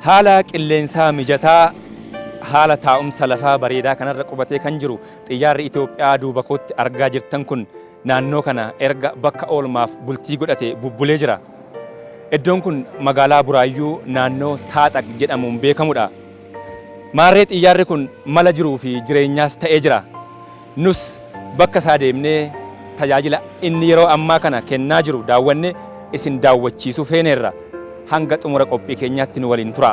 haala qilleensaa mijataa haala taa'umsa lafaa bareedaa kanarra qubatee kan jiru xiyyaarri Itoophiyaa duuba kootti argaa jirtan kun naannoo kana erga bakka oolmaaf bultii godhate bubbulee jira. Iddoon kun magaalaa Buraayyuu naannoo Taaxaq jedhamuun beekamudha. Maarree xiyyaarri kun mala jiruu fi jireenyaas ta'ee jira. Nus bakka isaa deemnee tajaajila inni yeroo ammaa kana kennaa jiru daawwanne isin daawwachiisuu feeneerra. Hanga xumura qophii keenyaatti nu waliin tura.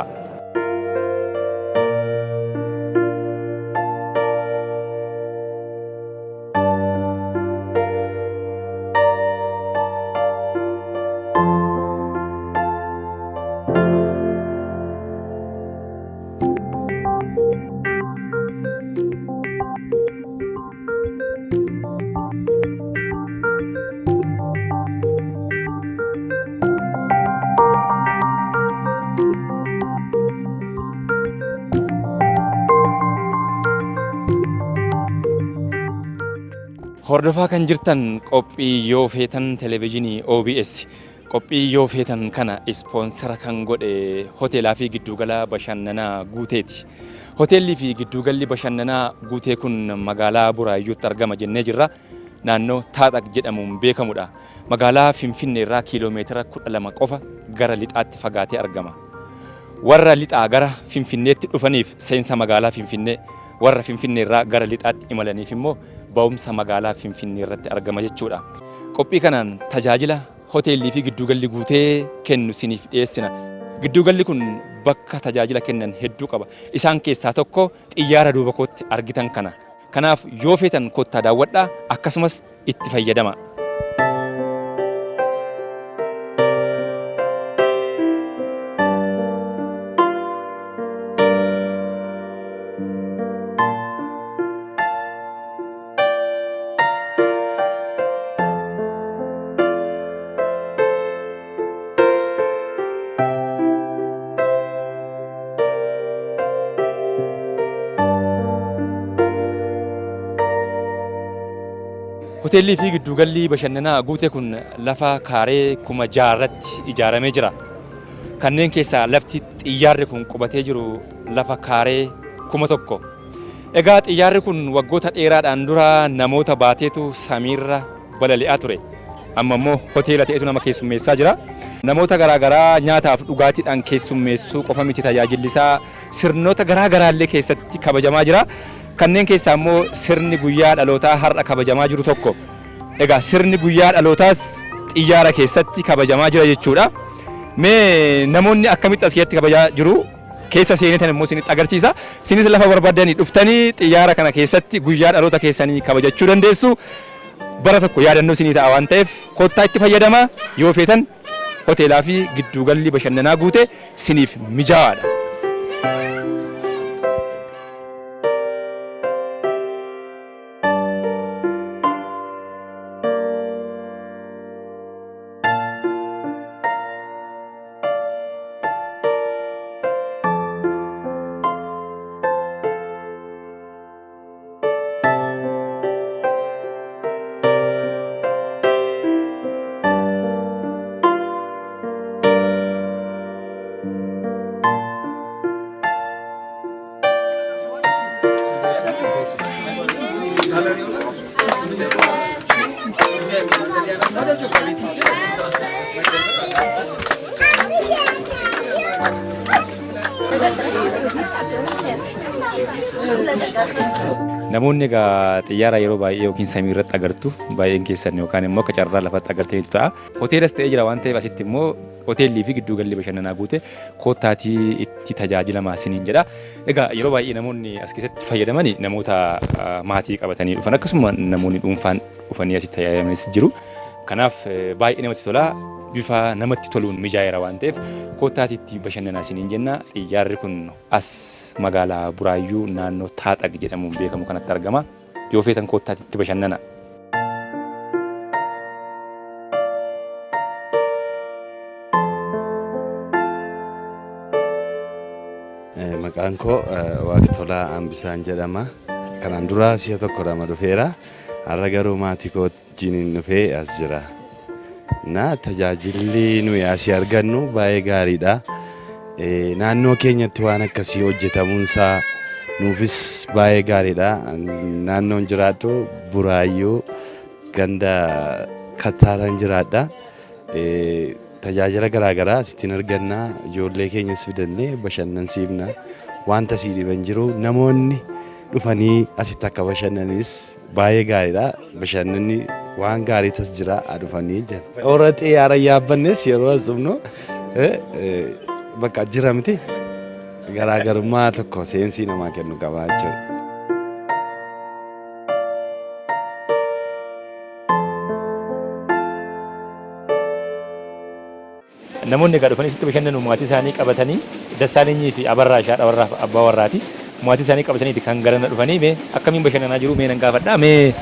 Hordofaa kan jirtan qophii yoo feetan televezyiinii OBS. Qophii yoo feetan kana ispoonsara kan godhe hoteelaa fi giddugala bashannanaa Guuteeti. Hoteellii fi giddugalli bashannanaa Guutee kun magaalaa Buraayyuutti argama jennee jirra. Naannoo Taaxaq jedhamuun beekamudha. Magaalaa Finfinnee irraa kiiloomeetira 12 qofa gara lixaatti fagaatee argama. Warra lixaa gara Finfinneetti dhufaniif seensa magaalaa Finfinnee, warra Finfinnee irraa gara lixaatti imalaniif immoo ba'umsa magaalaa Finfinnee irratti argama jechuudha. Qophii kanaan tajaajila hoteellii fi giddugalli Guutee kennu siniif dhiyeessina. Giddugalli kun bakka tajaajila kennan hedduu qaba. Isaan keessaa tokko xiyyaara duuba kootti argitan kana. Kanaaf yoo feetan kottaa daawwadhaa akkasumas itti fayyadama. Hoteellii fi giddugalli bashannanaa Guutee kun lafa kaaree 6,000 irratti ijaaramee jira. Kanneen keessaa lafti xiyyaarri kun qubatee jiru lafa kaaree 1,000. Egaa xiyyaarri kun waggoota dheeraadhaan dura namoota baateetu samiirra balali'aa ture. Amma immoo hoteela ta'etu nama keessummeessaa jira. Namoota garaagaraa nyaataaf dhugaatiidhaan keessummeessuu qofa miti tajaajilli isaa sirnoota garaagaraallee keessatti kabajamaa jira. Kanneen keessaa immoo sirni guyyaa dhalootaa har'a kabajamaa jiru tokko. Egaa sirni guyyaa dhalootaas xiyyaara keessatti kabajamaa jira jechuudha. Mee namoonni akkamitti as keessatti kabajaa jiru keessa seenetan immoo isinitti agarsiisa. Isinis lafa barbaadanii dhuftanii xiyyaara kana keessatti guyyaa dhaloota keessanii kabajachuu dandeessu. Bara tokko yaadannoo isinii ta'a waan ta'eef kottaa itti fayyadamaa yoo feetan hoteelaa fi giddugalli bashannanaa Guutee isiniif mijaawaadha. Namoonni egaa xiyyaara yeroo baay'ee yookiin samii irratti agartu baay'een keessan yookaan immoo akka carraa lafatti agartaniitu ta'a. Hoteelas ta'ee jira waan ta'eef asitti immoo hoteellii fi giddugalli bashannanaa Guutee kottaatii itti tajaajilamaa isiniin jedha. Egaa yeroo baay'ee namoonni as keessatti fayyadaman namoota maatii qabatanii dhufan akkasuma namoonni dhuunfaan dhufanii asitti tajaajilamanis jiru. Kanaaf baay'ee namatti tola. bifa namatti toluun mijaa'eera waan ta'eef koottaatitti bashannanaa isiniin jenna. Xiyyaarri kun as magaalaa Buraayyuu naannoo Taaxaq jedhamuun beekamu kanatti argama. Yoo feetan koottaatitti bashannana. Maqaan koo Waaqtolaa Ambisaan jedhama. Kanaan dura si'a tokko lama dhufeera. Har'a garuu maatii koo wajjin dhufee as jira. Tajaajilli nuyi asii argannu baay'ee gaariidha. Naannoo keenyatti waan akkasii hojjetamuunsaa nuufis baay'ee gaariidha. Naannoon jiraadhu Buraayyuu ganda Kattaaraan jiraadha. Tajaajila garaagaraa asittiin argannaa, ijoollee keenyas fidannee bashannansiifna. Wanta asii dhiban jiru namoonni dhufanii asitti akka bashannanis baay'ee gaariidha. Bashannanni waan gaarii tas jira dhufanii jira. Hora xiyyaara yaabbannes yeroo as dhufnu bakka jira miti garaagarummaa tokko seensii namaa kennu qaba jechuudha. Namoonni egaa dhufanii sitti bashannanu maatii isaanii qabatanii Dassaalenyi fi Abarraa Shaadha warraaf Abbaa warraati. Maatii isaanii qabatanii kan garana dhufanii mee akkamiin bashannanaa jiru mee nan gaafadha. Mee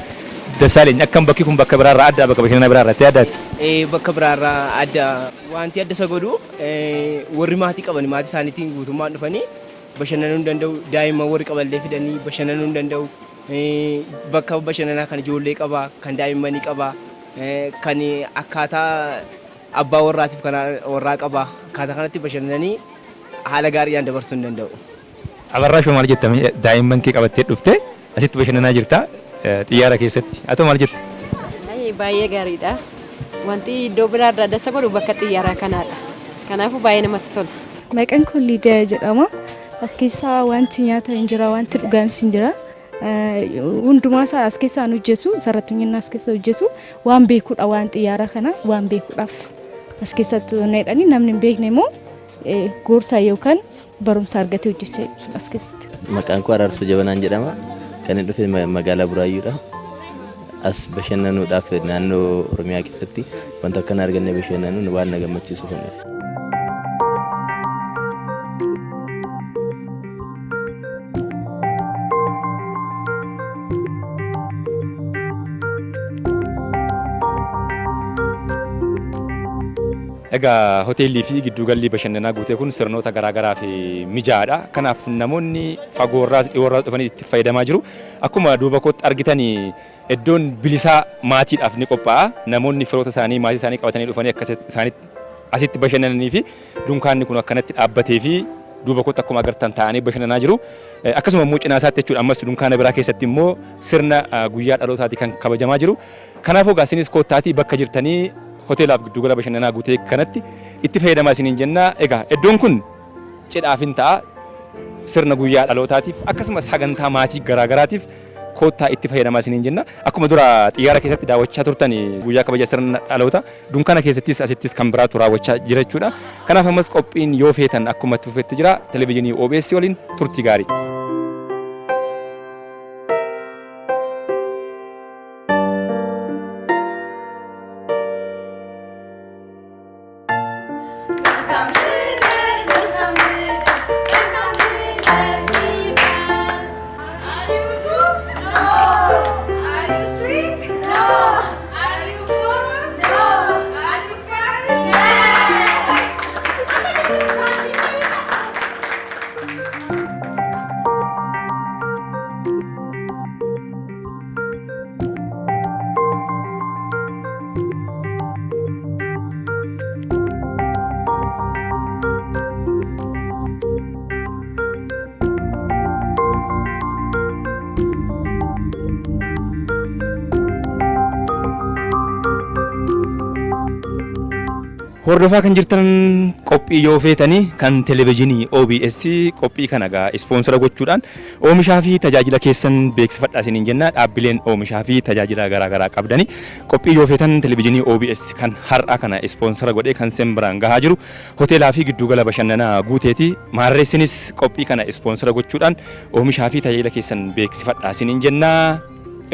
Dassaalenyi akkam bakki kun bakka biraarraa adda bakka bashannanaa biraarratti addaati? Bakka biraarraa adda wanti adda isa godhu warri maatii qaban maatii isaaniitiin guutummaan dhufanii bashannanuu hin danda'u. Daa'imman warri qaballee fidanii bashannanuu hin danda'u. Bakka bashannanaa kan ijoollee qaba, kan daa'immanii qaba, kan akkaataa abbaa warraatiif kan warraa qaba. Akkaataa kanatti bashannananii haala gaariidhaan dabarsuu hin danda'u. Abarraa shoo maal jetta daa'imman kee qabattee dhufte asitti bashannanaa jirta xiyyaara keessatti. Haa ta'u maal jetta? Baay'ee gaariidha. Wanti iddoo biraarraa adda isa godhu bakka xiyyaaraa kanaadha. Kanaafuu baay'ee namatti tola. Maqaan koo Liidiyaa jedhama. As keessaa wanti nyaata hin jira, wanti dhugaanis hin jira. Hundumaa isaa as keessaan hojjetu, sarrattoonni as keessa hojjetu waan beekuudha waan xiyyaara kana waan beekuudhaaf as keessatti needhanii namni hin beekne immoo gorsa yookaan barumsa argatee hojjechaa as keessatti. Maqaan koo Araarsoo Jabanaan jedhama. Kan inni dhufe magaalaa Buraayyuudha. As bashannanuudhaaf naannoo Oromiyaa keessatti wanta akkana argannee bashannanuun waan na gammachiisu kan dhufe. Egaa hoteellii fi gidduugalli bashannanaa guutee kun sirnoota garaagaraa fi mijaa'aadha. Kanaaf namoonni fagoorraa dhiyoorraa dhufanii itti fayyadamaa jiru. Akkuma duuba kootti argitanii iddoon bilisaa maatiidhaaf ni qophaa'a. Namoonni firoota isaanii maatii isaanii qabatanii dhufanii akka asitti bashannananii fi dunkaanni kun akkanatti dhaabbatee fi duuba kootti akkuma agartan taa'anii bashannanaa jiru. Akkasuma immoo cinaa isaatti jechuudha ammas dunkaana biraa keessatti immoo sirna guyyaa dhalootaati kan kabajamaa jiru. Kanaafuu gaasinis koottaatii bakka jirtanii hoteelaaf giddugala bashannanaa guutee kanatti itti fayyadamaa isiniin jenna. Egaa iddoon kun cidhaaf hin ta'a sirna guyyaa dhalootaatiif akkasumas sagantaa maatii garaagaraatiif koottaa itti fayyadamaa isiniin jenna. Akkuma dura xiyyaara keessatti daawwachaa turtan guyyaa kabaja sirna dhaloota dunkaana keessattis asittis kan biraatu raawwachaa jira jechuudha. Kanaaf ammas qophiin yoo feetan akkuma tufetti jira televezyiinii OBS waliin turtii gaarii. Hordofaa kan jirtan qophii yoo feetanii kan televezyiinii OBS qophii kana egaa ispoonsara gochuudhaan oomishaa fi tajaajila keessan beeksifadhaa isiniin jenna. Dhaabbileen oomishaa fi tajaajila garaagaraa qabdanii qophii yoo feetan televezyiinii OBS kan har'a kana ispoonsara godhee kan isin biraan gahaa jiru hoteelaa fi giddugala bashannanaa guuteeti. Maarreessinis qophii kana ispoonsara gochuudhaan oomishaa fi tajaajila keessan beeksifadhaa isiniin jenna.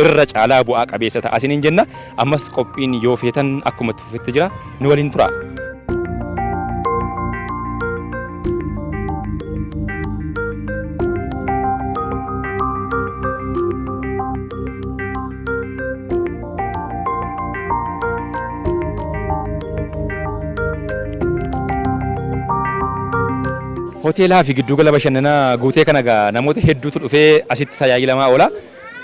irra caalaa bu'aa qabeessa ta'a isiniin jenna. Ammas qophiin yoo feetan akkuma tufetti jira nu waliin tura. Hoteelaa fi giddugala bashannanaa guutee kana egaa namoota hedduutu dhufee asitti tajaajilamaa oola.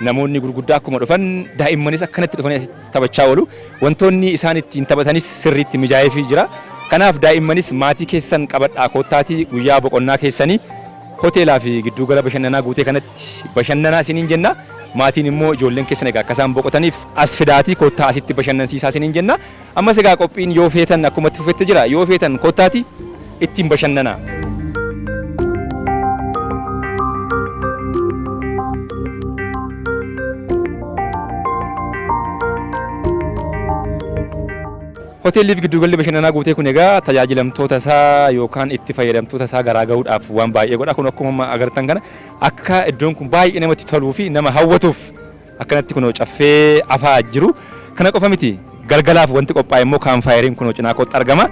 Namoonni gurguddaa akkuma dhufan daa'immanis akkanatti dhufanii asitti taphachaa oolu. Wantoonni isaan ittiin taphatanis sirriitti mijaa'eefii jira. Kanaaf daa'immanis maatii keessan qabadhaa koottaatii guyyaa boqonnaa keessanii hoteelaa fi giddugala bashannanaa guutee kanatti bashannanaa isiniin jenna. Maatiin immoo ijoolleen keessan egaa akka isaan boqotaniif as fidaatii koottaa asitti bashannansiisaa isiniin jenna. Ammas egaa qophiin yoo feetan akkuma tufetti jira. Yoo feetan koottaatii ittiin bashannanaa. Hoteelli fi giddugalli bashannanaa guutee kun egaa tajaajilamtoota isaa yookaan itti fayyadamtoota isaa garaa gahuudhaaf waan baay'ee godha. Kun akkuma agartan kana akka iddoon kun baay'ee namatti toluu fi nama hawwatuuf akkanatti kunoo caffee afaa jiru. Kana qofa miti galgalaaf wanti qophaa'e immoo kaanfaayiriin kunoo cinaa kootti argama.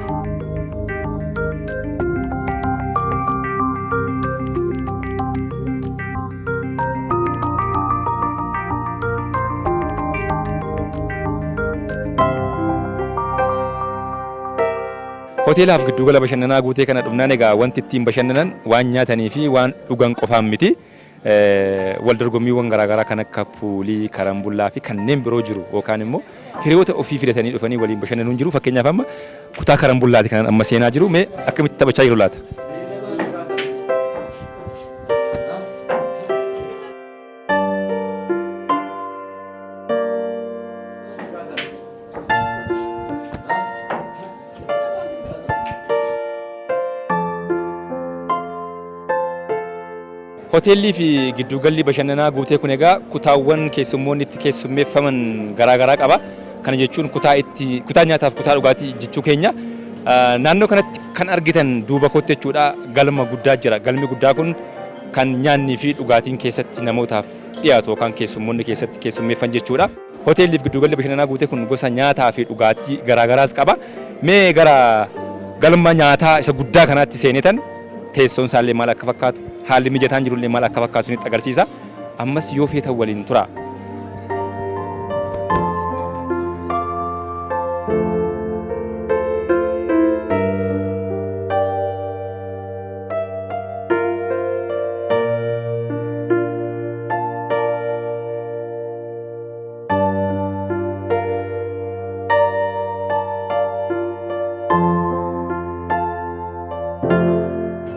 Hoteelaaf giddugala bashannanaa guutee kana dhufnaan egaa wanti ittiin bashannanan waan nyaatanii fi waan dhugan qofaan miti. Wal dorgommiiwwan garaagaraa kan akka puulii, karambullaa fi kanneen biroo jiru yookaan immoo hiriyoota ofii fidatanii dhufanii waliin bashannanuun jiru. Fakkeenyaaf amma kutaa karambullaati kan amma seenaa jiru. Mee akkamitti taphachaa jiru laata? Hoteellii fi giddugalli bashannanaa guutee kun egaa kutaawwan keessummoonni itti keessummeeffaman garaagaraa qaba. Kana jechuun kutaa nyaataaf kutaa dhugaatii jechuu keenya. Naannoo kanatti kan argitan duuba kootti jechuudha galma guddaa jira. Galmi guddaa kun kan nyaannii fi dhugaatiin keessatti namootaaf dhiyaatu yookaan keessummoonni keessatti keessummeeffan jechuudha. Hoteellii fi giddugalli bashannanaa guutee kun gosa nyaataa fi dhugaatii garaagaraas qaba. Mee gara galma nyaataa isa guddaa kanaatti seenetan teessoon isaallee maal akka fakkaatu, haalli mijataan jirullee maal akka fakkaatu isinitti agarsiisa. Ammas yoo feetan waliin tura.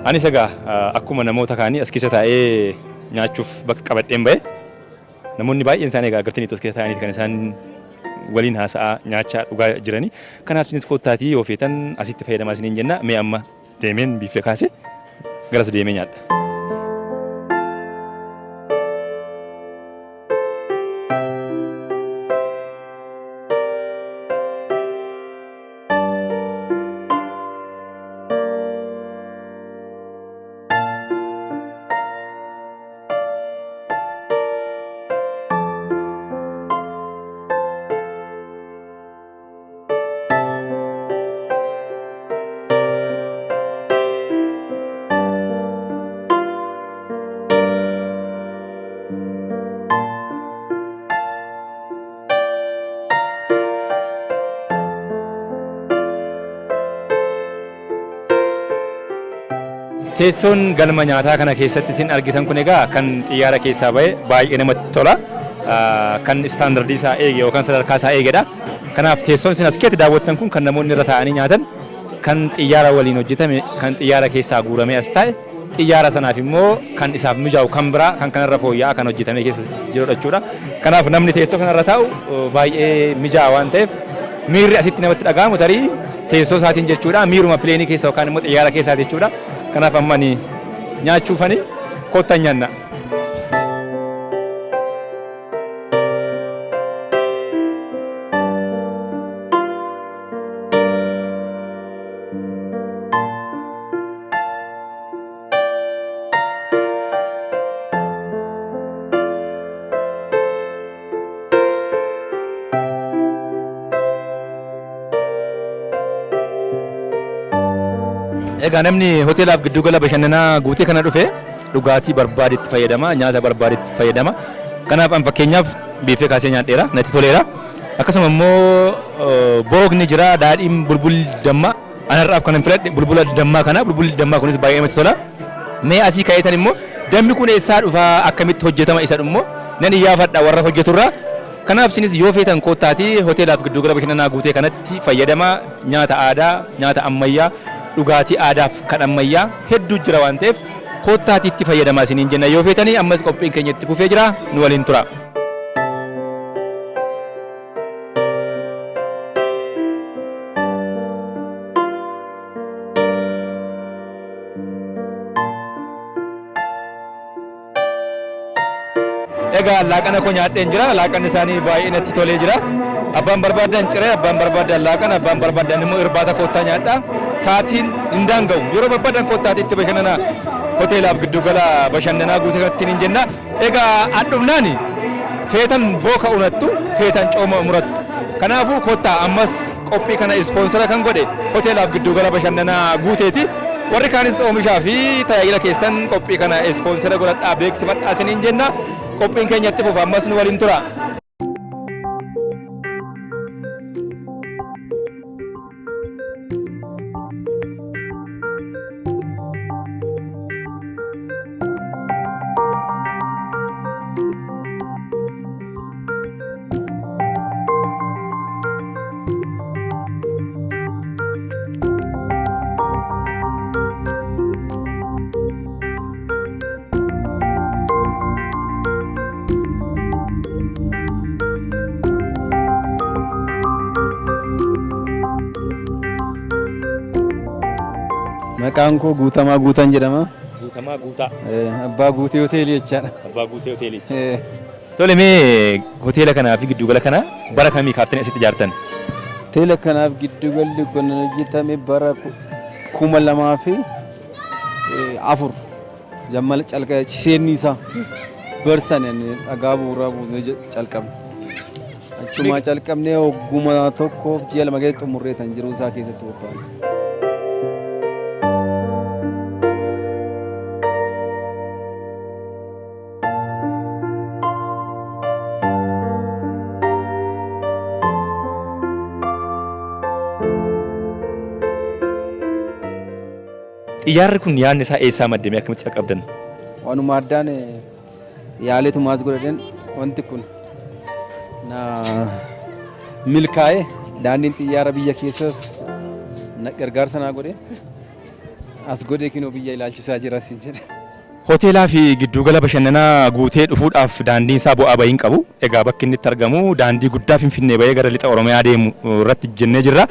Anis egaa akkuma namoota kaanii as keessa taa'ee nyaachuuf bakka qabadheen bahe namoonni baay'een isaanii egaa agartanii as keessa taa'anii kan isaan waliin haasa'aa nyaachaa dhugaa jiranii. Kanaaf isinis koottaatii yoo feetan asitti fayyadamaa isiniin jenna. Mee amma deemeen biiffee kaase garas deemee nyaadha. Teessoon galma nyaataa kana keessatti isin argitan kun egaa kan xiyyaara keessaa bahe baay'ee namatti tola. Kan istaandardii isaa eege yookaan sadarkaa isaa eegedha. Kanaaf teessoon isin as keessatti daawwattan kun kan namoonni irra taa'anii nyaatan kan xiyyaara waliin hojjetame kan xiyyaara keessaa guuramee as taa'e xiyyaara sanaaf immoo kan isaaf mijaa'u kan biraa kan kanarra fooyya'aa kan hojjetame keessa jirudha jechuudha. Kanaaf namni teessoo kanarra taa'u baay'ee mijaa'aa waan ta'eef miirri asitti namatti dhaga'amu tarii teessoo isaatiin jechuudha. Miiruma pileenii keessa yookaan immoo xiyyaara keessaati jechuudha. Kanaaf amma ni nyaachuufani kottan nyaanna. Egaa namni hoteelaaf giddu gala bashannanaa guutee kana dhufe dhugaatii barbaade itti fayyadama, nyaata barbaade itti fayyadama. Kanaaf an fakkeenyaaf biifee kaasee nyaadheera, natti toleera. Akkasuma immoo boogni jira, daadhiin bulbulli dammaa. Anarraaf kanan filadhe bulbula dammaa kana, bulbulli dammaa kunis baay'ee namatti tola. Mee asii ka'eetan immoo dammi kun eessaa dhufaa akkamitti hojjetama isa immoo nan iyyaafadha warra hojjeturraa. Kanaaf isinis yoo feetan koottaatii hoteelaaf giddu gala bashannanaa guutee kanatti fayyadama. Nyaata aadaa, nyaata ammayyaa, dhugaatii aadaaf kan ammayyaa hedduu jira waan ta'eef koottaatii itti fayyadamaa isiniin jenna yoo feetanii ammas qophiin keenya itti fufee jira nu waliin tura. Egaa laaqana koo nyaadheen jira, laaqanni isaanii baay'ee natti tolee jira. Abbaan barbaadan ciree, abbaan barbaadan laaqana, abbaan barbaadan immoo irbaata koottaa nyaadha. Sa'aatiin hin daanga'u. Yeroo barbaadan koottaatti itti bashannanaa hoteelaaf giddu gala bashannanaa guutee kanatti isiniin jenna. Egaa adhufnaani feetan booka unattu, feetan cooma murattu. Kanaafuu koottaa ammas qophii kana ispoonsara kan godhe hoteelaaf giddu gala bashannanaa guuteeti. Warri kaanis oomishaa fi tajaajila keessan qophii kana ispoonsara godhadhaa beeksifadhaa isiniin jenna. Qophiin keenya itti fufa ammas nu waliin tura. Maqaan koo Guutamaa Guutaan jedhama. Guutamaa Guutaa. Abbaa Guutee Hoteelii jechaadha. Abbaa Guutee Hoteeliiti. Tole mee hoteela kanaa fi giddu gala kana bara kamii kaaftanii asitti ijaartan? Hoteela kanaaf giddu galli kun hojjetame bara 2004 jammala calqaba seenni isaa barsan dhagaa bu'uuraa buusnee calqabne. Achuma calqabnee hogguma tokkoof ji'a lama keessatti xumurree tan jiruu isaa keessatti bobba'an. Xiyyaarri kun yaadni isaa eessaa maddame akkamitti qaqqabdan? Waanuma addaan yaaleetu maas godhadhen wanti kun milkaa'ee daandiin xiyyaara biyya keessas gargaarsa naa godhe as godhee kinoo biyya ilaalchisaa jira siin jedhe. Hoteelaa fi giddu gala bashannanaa guutee dhufuudhaaf daandiin isaa bu'aa bahiin qabu. Egaa bakki inni itti argamu daandii guddaa Finfinnee bahee gara lixa Oromiyaa deemu irratti jennee jirra.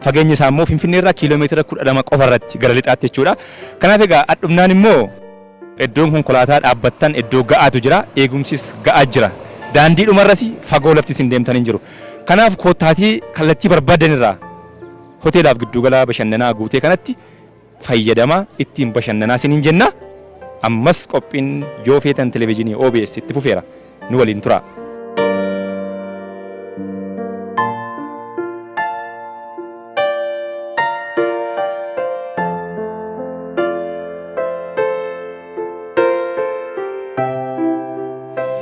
Fageenyi isaa immoo Finfinnee irraa kiiloomeetira 12 qofa irratti gara lixaatti jechuudha. Kanaaf egaa adhufnaan immoo iddoon konkolaataa dhaabbattan iddoo ga'aatu jira, eegumsis ga'aa jira. Daandii dhumarras fagoo laftis hin deemtan hin jiru. Kanaaf koottaatii kallattii barbaadan irraa hoteelaaf giddu gala bashannanaa guutee kanatti fayyadamaa ittiin bashannanaa isiniin jenna. Ammas qophiin yoo feetan televezyiinii OBS itti fufeera nu waliin tura.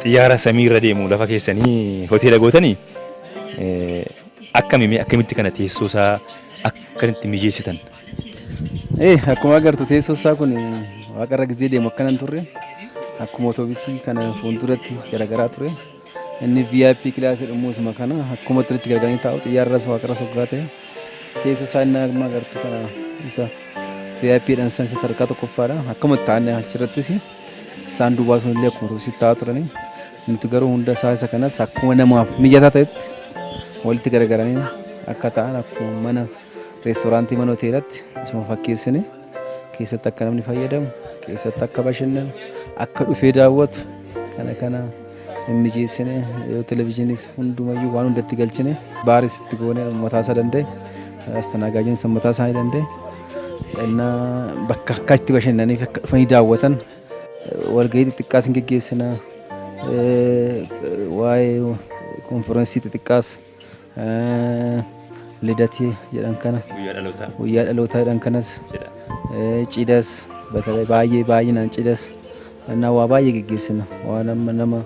Xiyyaara samii irra deemu lafa keessanii hoteela gootanii akkamitti kana teessoo isaa akkamitti mijeessitan? Akkuma agartu teessoo isaa kun waaqarra gizee deemu akkanan turre akkuma otoobisii kana fuulduratti garagaraa ture inni VIP kilaasii dhummuusuma kana akkuma turitti gargaranii taa'u xiyyaarras waaqarra soggaa ta'e teessoo isaa inni akkuma agartu kana isa VIP dhaan san isa tarkaa tokkoffaadha akkuma taa'anii achirrattis isaan duubaa sun illee akkuma otoobisii taa'aa turanii nuti garuu hunda isaa isa kanas akkuma namaaf mijataa ta'etti walitti garagaranii akka ta'an akkuma mana reestooraantii mana hoteelatti isuma fakkeessine keessatti akka namni fayyadamu keessatti akka bashannanu akka dhufee daawwatu kana mijeessine yoo televezyiinis hundumayyuu waan hundatti galchine baaris itti goone mataa isaa danda'e astanaagaajiin san mataa isaanii danda'e bakka akka itti bashannaniif akka dhufanii daawwatan walgahii xixiqqaas hin geggeessina waa'ee konferensii xixiqqaas lidatii jedhan kana guyyaa dhalootaa jedhan kanas cidhas baay'inaan cidhas እና waa baay'ee geggeessina waan amma nama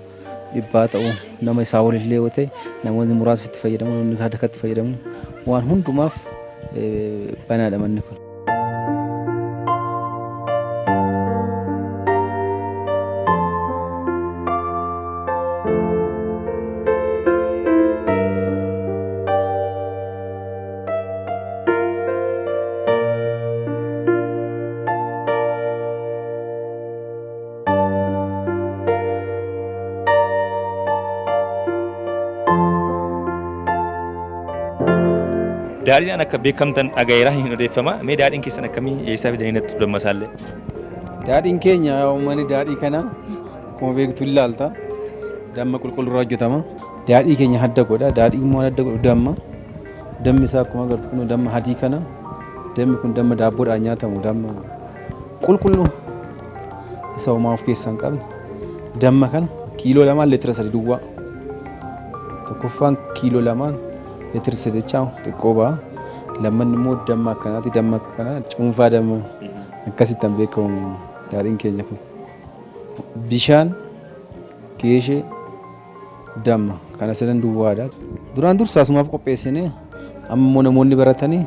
dhibbaa ta'u nama isaa olillee yoo ta'e namoonni muraasa itti fayyadamu namni harkatti fayyadamu waan hundumaaf banaadha manni kun. Daadhiin akka beekamtan dhagayeera hin odeeffama. Mee daadhiin keessan akkamii eessaa fidanii natti dhudhamma isaallee? Daadhiin keenya uummanni daadhii kana akkuma beektu ilaalta damma qulqulluurraa hojjetama. Daadhii keenya hadda godha. Daadhii immoo hadda godhu damma. Dammi isaa akkuma agartu kun damma hadii kana. Dammi kun damma daabboodhaan nyaatamu damma qulqulluu isa uumaa of keessaa hin qabne. Damma kana kiiloo lamaan leetira 3 duwwaa. Tokkoffaan kiiloo lamaan leetira 3 jechaa xiqqoo ba'a. Lammanni immoo damma akkanaati. Damma akkana cuunfaa damma akkasittan beekamu daadhiin keenya kun. Bishaan geeshee damma kana sadan duwwaadha. Duraan dursaasumaaf qopheessine amma namoonni baratanii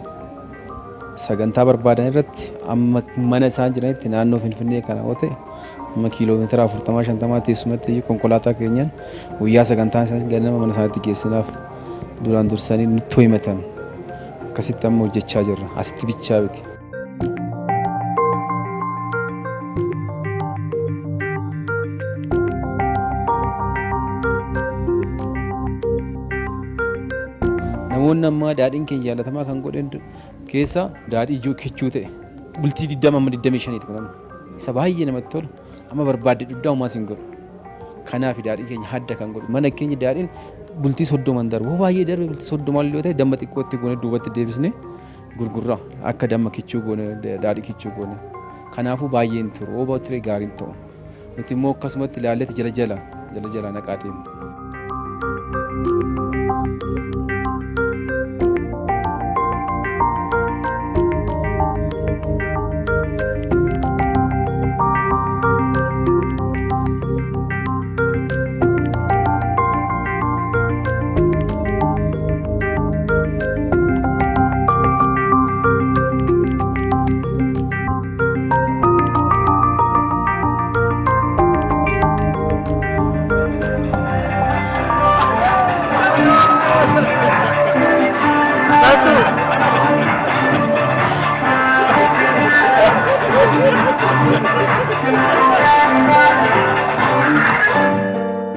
sagantaa barbaadan irratti amma mana isaan jiranitti naannoo Finfinnee kana yoo ta'e amma kiiloomeetira 40-50 teessumatti konkolaataa keenyaan guyyaa sagantaa isaanii ganama mana isaaniitti geessinaaf duraan dursanii nutti himatan akkasitti amma hojjechaa jirra asitti bichaa biti. Namoonni amma daadhiin keenya jaalatamaa kan godhan keessa daadhii ijoo kichuu ta'e bultii 20 amma 25 ti kunamma isa baay'ee namatti tolu amma barbaadde dhudhaa uumaa sin godhu kanaaf daadhii keenya hadda kan godhu mana keenya daadhiin bultii 30 darbu baay'ee darbe bultii 30 yoo ta'e damma xiqqootti goone duubatti deebisne gurgurra akka damma kichuu goone daadhii kichuu goone kanaafuu baay'een turu ooba ture gaariin ta'u nuti immoo akkasumatti ilaalleeti jala jala naqaa deemu.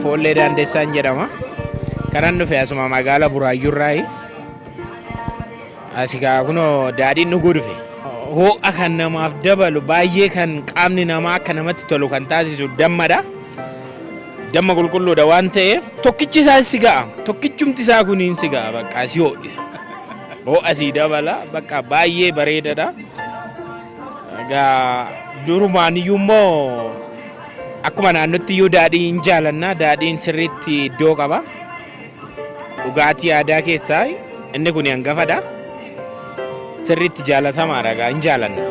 Foollee Daandessaan jedhama. Kanan dhufe asuma magaalaa Buraayyuurraayi. Asigaa kunoo daadhiin dhuguu dhufe. Ho'a kan namaaf dabalu baay'ee kan qaamni namaa akka namatti tolu kan taasisu dammadha. Damma qulqulluudha waan ta'eef tokkichi isaa si ga'a. Tokkichumti isaa kuniin si ga'a bakka si ho'isa. Ho'a si dabala bakka baay'ee bareedadha. Egaa durumaaniyyuu immoo akkuma naannootti iyyuu daadhiin jaalanna daadhiin sirriitti iddoo qaba. Dhugaatii aadaa keessaa inni kun hangafadha. Sirriitti jaalatamaadha gaa hin jaalanna.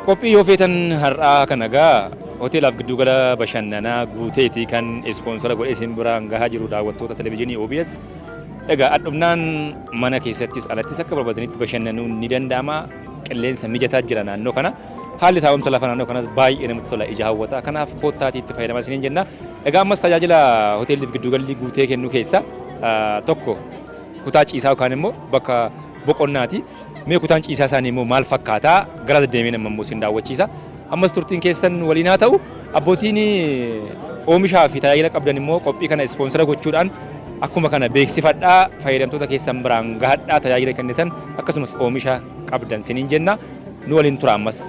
Qophii yoo feetan har'aa kana gaa hoteelaaf giddugala bashannanaa guuteetii kan ispoonsora godhee isin biraan gahaa jiru daawwattoota televezyiinii OBS. Egaa adhumnaan mana keessattis alattis akka barbaadanitti bashannanuun ni danda'ama. Qilleensa mijataa jira naannoo kana. Haalli taa'umsa lafa naannoo kanas baay'ee namatti tola ija hawwata. Kanaaf koottaatii itti fayyadamaa isiniin jenna. Egaa ammas tajaajila hoteelliif giddugalli guutee kennu keessa tokko kutaa ciisaa yookaan immoo bakka boqonnaati. Mee kutaan ciisaa isaanii immoo maal fakkaataa gara deddeemee nama immoo isin daawwachiisa. Ammas turtiin keessan waliin haa ta'u abbootiin oomishaa fi tajaajila qabdan immoo qophii kana ispoonsora gochuudhaan akkuma kana beeksifadhaa fayyadamtoota keessan biraan gahadhaa tajaajila kennitan akkasumas oomisha qabdan siniin jenna nu waliin tura ammas.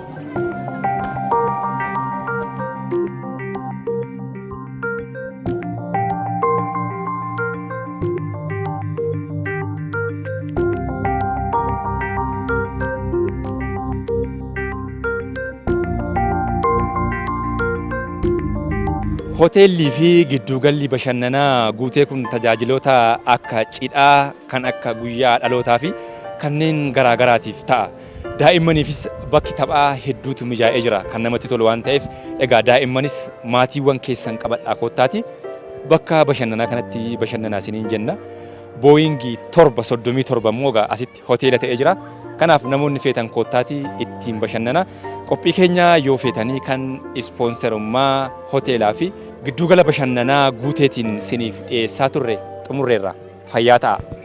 Hoteellii fi gidduugalli bashannanaa guutee kun tajaajiloota akka cidhaa kan akka guyyaa dhalootaa fi kanneen garaagaraatiif ta'a. Daa'immaniifis bakki taphaa hedduutu mijaa'ee jira kan namatti tolu waan ta'eef egaa daa'immanis maatiiwwan keessan qabadhaa koottaati bakka bashannanaa kanatti bashannanaa isiniin jenna. Booyingii 737 immoo asitti hoteela ta'ee jira. Kanaaf namoonni feetan koottaati ittiin bashannana. Qophii keenya yoo feetanii kan ispoonserummaa hoteelaa fi giddugala bashannanaa guuteetiin isiniif dhiyeessaa turre xumurreerra. Fayyaa ta'a.